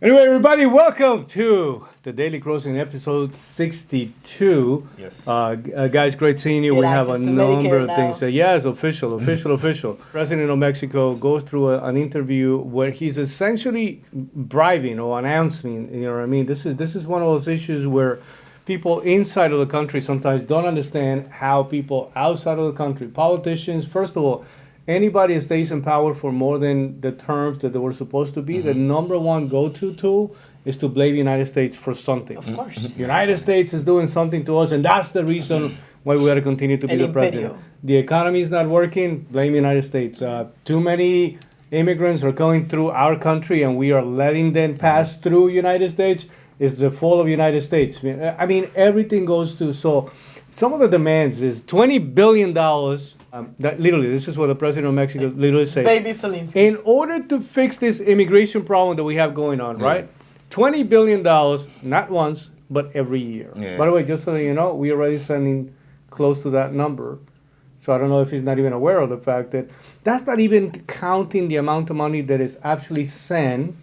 Anyway, everybody, welcome to the Daily Closing, episode 62. Yes. Guys, great seeing you. Get We have a access to number Medicare of now. things. Yes, official. President of Mexico goes through an interview where he's essentially bribing or announcing, you know what I mean? This is one of those issues where people inside of the country sometimes don't understand how people outside of the country, politicians, first of all, anybody that stays in power for more than the terms that they were supposed to be, the number one go-to tool is to blame the United States for something. Of course. The United States is doing something to us, and that's the reason why we got to continue to be El the president. imperio. The economy is not working, blame the United States. Too many immigrants are going through our country, and we are letting them pass through United States. It's the fault of United States. I mean, everything goes to, so some of the demands is $20 billion. That literally, this is what the president of Mexico literally said. Baby Zelensky. In order to fix this immigration problem that we have going on, right? $20 billion, not once, but every year. Yeah. By the way, just so that you know, we're already sending close to that number. So I don't know if he's not even aware of the fact that that's not even counting the amount of money that is actually sent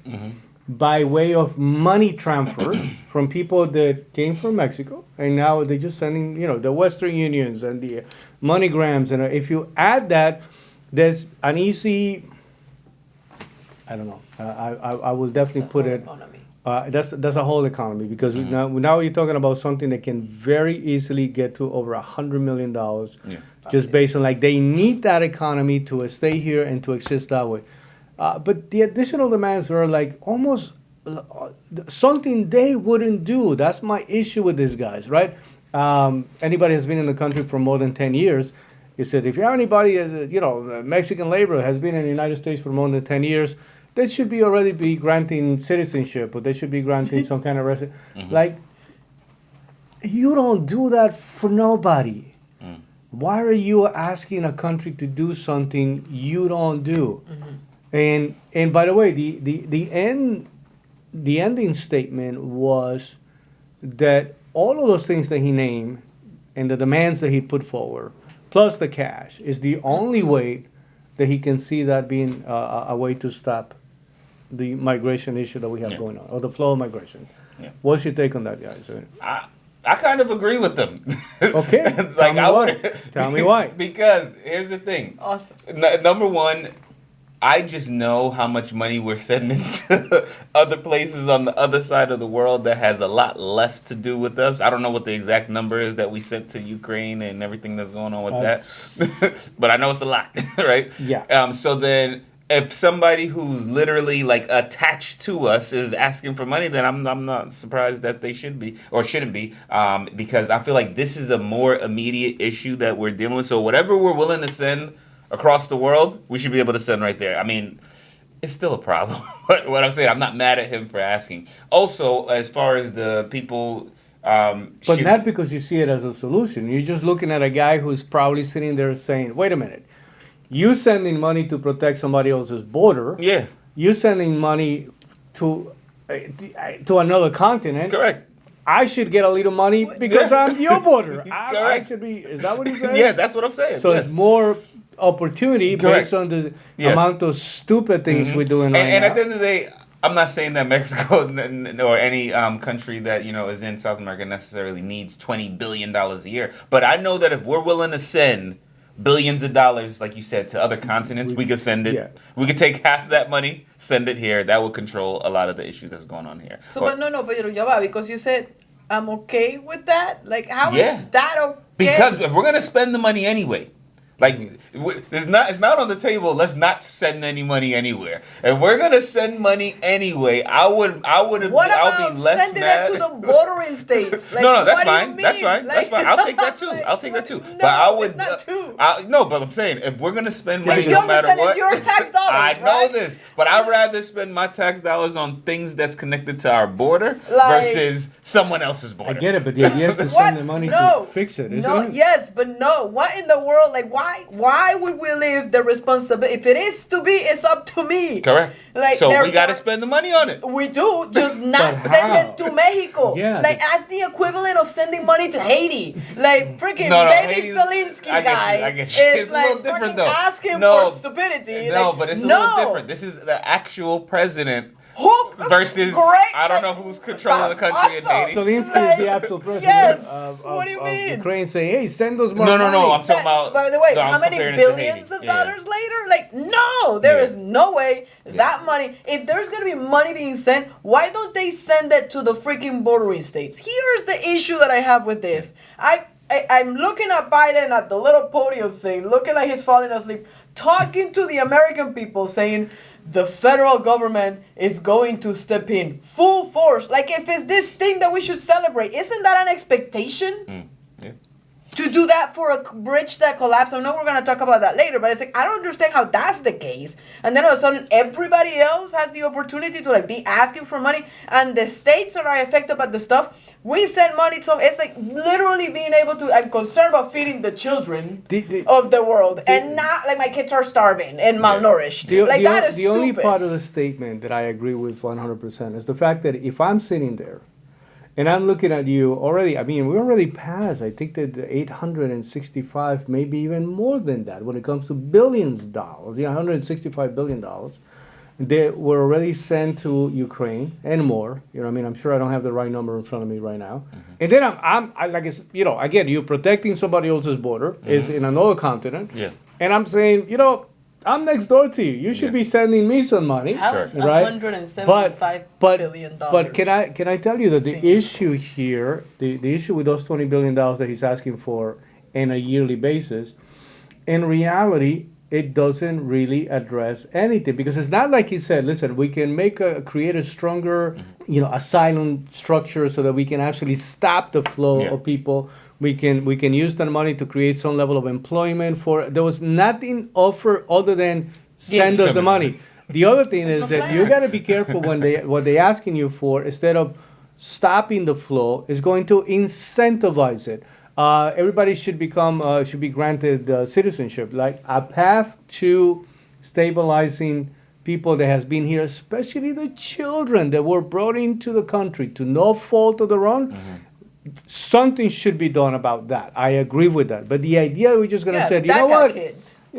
by way of money transfers from people that came from Mexico, and now they're just sending, the Western Unions and the MoneyGrams, and if you add that, there's an easy, I don't know, I will definitely put it, Economy. that's a whole economy, because now you're talking about something that can very easily get to over $100 million, just based on, they need that economy to stay here and to exist that way. But the additional demands are almost something they wouldn't do. That's my issue with these guys, right? Anybody has been in the country for more than 10 years, he said, if you have anybody, Mexican labor has been in the United States for more than 10 years, they should already be granting citizenship, or they should be granting some kind of residence. You don't do that for nobody. Why are you asking a country to do something you don't do? And by the way, the ending statement was that all of those things that he named and the demands that he put forward, plus the cash, is the only way that he can see that being a way to stop the migration issue that we have going on, or the flow of migration. Yeah. What's your take on that, guys? I kind of agree with them. Okay, tell me why. Because here's the thing. Awesome. Number one, I just know how much money we're sending to other places on the other side of the world that has a lot less to do with us. I don't know what the exact number is that we sent to Ukraine and everything that's going on with that. But I know it's a lot, right? Yeah. So then if somebody who's literally attached to us is asking for money, then I'm not surprised that they should be or shouldn't be, because I feel like this is a more immediate issue that we're dealing with. So whatever we're willing to send across the world, we should be able to send right there. I mean, it's still a problem. But what I'm saying, I'm not mad at him for asking. Also, as far as the people... But not because you see it as a solution. You're just looking at a guy who's probably sitting there saying, wait a minute, you sending money to protect somebody else's border. Yeah. You sending money to another continent. Correct. I should get a little money because I'm your border. I Correct. should be, is that what he said? Yeah, that's what I'm saying. So yes. it's more opportunity Correct. based on the Yes. amount of stupid things we're doing right And now. at the end of the day, I'm not saying that Mexico or any country that is in South America necessarily needs $20 billion a year. But I know that if we're willing to send billions of dollars, like you said, to other continents, we could send it. Yeah. We could take half that money, send it here. That would control a lot of the issues that's going on here. So, but ya va, because you said I'm okay with that. How is that okay? Because if we're gonna spend the money anyway, it's not on the table. Let's not send any money anywhere. If we're gonna send money anyway, I'll be less sending mad. it to the bordering states? No, that's what do you fine. That's mean? fine. That's fine. I'll take that too. I'll take that too. No, But I would. it's not two. No, but I'm saying if we're gonna spend money, You no matter understand what, it's your tax dollars, I know right? this, but I'd rather spend my tax dollars on things that's connected to our border versus someone else's border. I get it, but the idea is to send the money to fix it, isn't it? Yes, but no. What in the world? Why would we leave the responsibility? If it is to be, it's up to me. Correct. So we got to therefore, spend the money on it. We do, just not But send how? it to Mexico. Yeah, As the equivalent of sending money to Haiti. Freaking No, baby Haiti's- Zelensky I get you, guy. I get you. It's a little different, though. Asking No, for stupidity. No, but it's a little different. This is the actual president versus Great. I don't know who's controlling the country in Awesome. Haiti. Zelensky is the actual president Yes. of What do you mean? Ukraine saying, hey, send us more No, money. I'm talking about. By the way, no, I how was many comparing it to billions Haiti. of Yeah. dollars later? Like, no, there Yeah. is no way that money. If there's gonna be money being sent, why don't they send it to the freaking bordering states? Here's the issue that I have with this. I'm looking at Biden at the little podium thing, looking like he's falling asleep, talking to the American people, saying the federal government is going to step in full force. Like, if it's this thing that we should celebrate, isn't that an expectation? Yeah. To do that for a bridge that collapsed. I know we're going to talk about that later, but it's like, I don't understand how that's the case. And then all of a sudden, everybody else has the opportunity to like be asking for money. And the states that are affected by the stuff, we send money to. It's like literally being able to, I'm concerned about feeding the children of the world. And not like my kids are starving and malnourished. That is the stupid. only part of the statement that I agree with 100% is the fact that if I'm sitting there and I'm looking at you already, I mean, we already passed, I think that the 865, maybe even more than that when it comes to billions of dollars, $165 billion. They were already sent to Ukraine and more. You know, I mean, I'm sure I don't have the right number in front of me right now. And then I like, it's, you know, again, you're protecting somebody else's border, is in another continent. Yeah. And I'm saying, you know, I'm next door to you. You should be sending me some money. That was right? $175 billion. But can I tell you that the issue here, the issue with those $20 billion that he's asking for on a yearly basis, in reality, it doesn't really address anything, because it's not like he said, listen, we can create a stronger, asylum structure so that we can actually stop the flow of people. We can use that money to create some level of employment there was nothing offered other than send us the money. The other thing is that you got to be careful when what they asking you for, instead of stopping the flow, is going to incentivize it. Everybody should be granted citizenship, like a path to stabilizing people that has been here, especially the children that were brought into the country to no fault of their own. Something should be done about that. I agree with that. But the idea we're just gonna say, you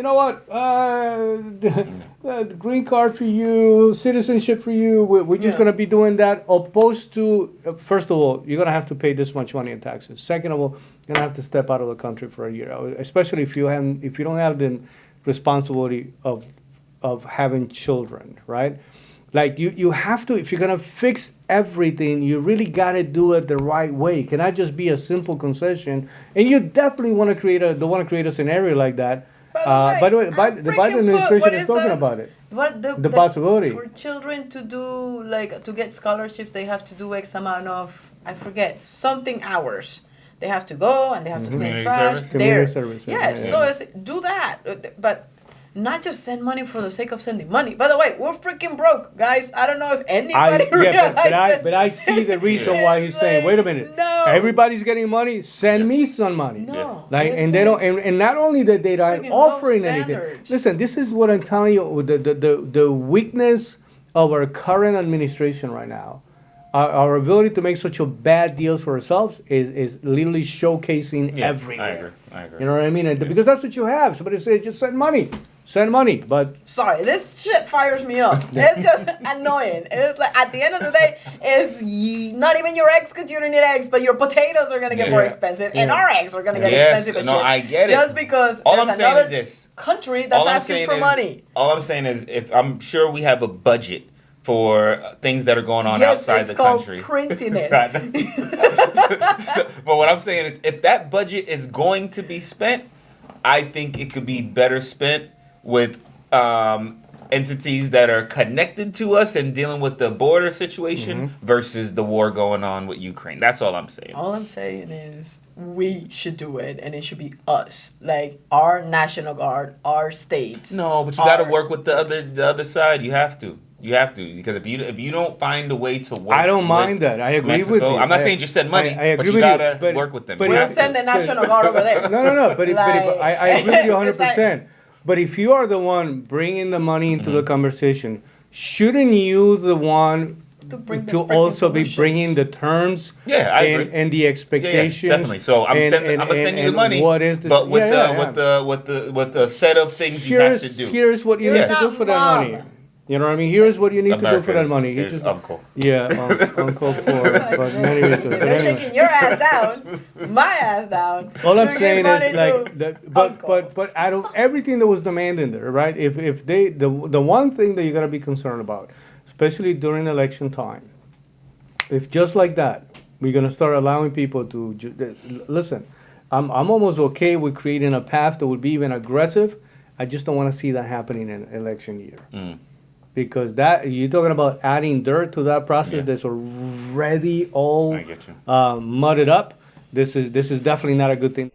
know what, the green card for you, citizenship for you, we're just gonna be doing that, opposed to, first of all, you're gonna have to pay this much money in taxes. Second of all, you're gonna have to step out of the country for a year, especially if you don't have the responsibility of having children, right? Like you have to, if you're gonna fix everything, you really gotta do it the right way. It cannot just be a simple concession. And you definitely don't want to create a scenario like that. By the way, the Biden administration is talking about it. The possibility for children to do, like, to get scholarships, they have to do X amount of, I forget, something hours. They have to go and they have to clean trash. Community service. So do that, but not just send money for the sake of sending money. By the way, we're freaking broke, guys. I don't know if anybody realizes. But I see the reason why he's saying, wait a minute. No. Everybody's getting money. Send me some money. No. And they don't. And not only that they aren't offering anything. Listen, this is what I'm telling you. The weakness of our current administration right now. Our ability to make such a bad deals for ourselves is literally showcasing everywhere. I agree. You know what I mean? Because that's what you have. Somebody says, just send money. Send money, but... Sorry, this shit fires me up. It's just annoying. It's like, at the end of the day, not even your eggs, because you don't need eggs, but your potatoes are going to get more expensive, and our eggs are going to get expensive as shit. I get it. Just because there's another country that's asking for money. All I'm saying is, if I'm sure we have a budget for things that are going on outside the country. Yes, it's called printing it. But what I'm saying is, if that budget is going to be spent, I think it could be better spent with entities that are connected to us and dealing with the border situation versus the war going on with Ukraine. That's all I'm saying. All I'm saying is we should do it, and it should be us, like our National Guard, our states. No, but you got to work with the other side. You have to. Because if you don't find a way to work, I don't mind that. I agree Mexico, with you. I'm not saying just send money, I but agree you gotta work with them. We'll send the National Guard over there. No. But I agree with you 100%. But if you are the one bringing the money into the conversation, shouldn't you the one to also be bringing the terms and the expectations? Yeah, definitely. So I'm gonna send you the money. What is this? But with the set of things you have to do. Here's what you need to do for that money. You know what I mean? Here's what you need to do for that money. Is uncle. Yeah, uncle for many reasons. But They're anyway. shaking your ass down, my ass down. All I'm to give saying money is to like that, but out of everything that was demanded there, right? If they the one thing that you gotta be concerned about, especially during election time, if just like that we're gonna start allowing people to listen, I'm almost okay with creating a path that would be even aggressive. I just don't want to see that happening in election year. Because that you're talking about adding dirt to that process that's already all I get you. mudded up. This is definitely not a good thing.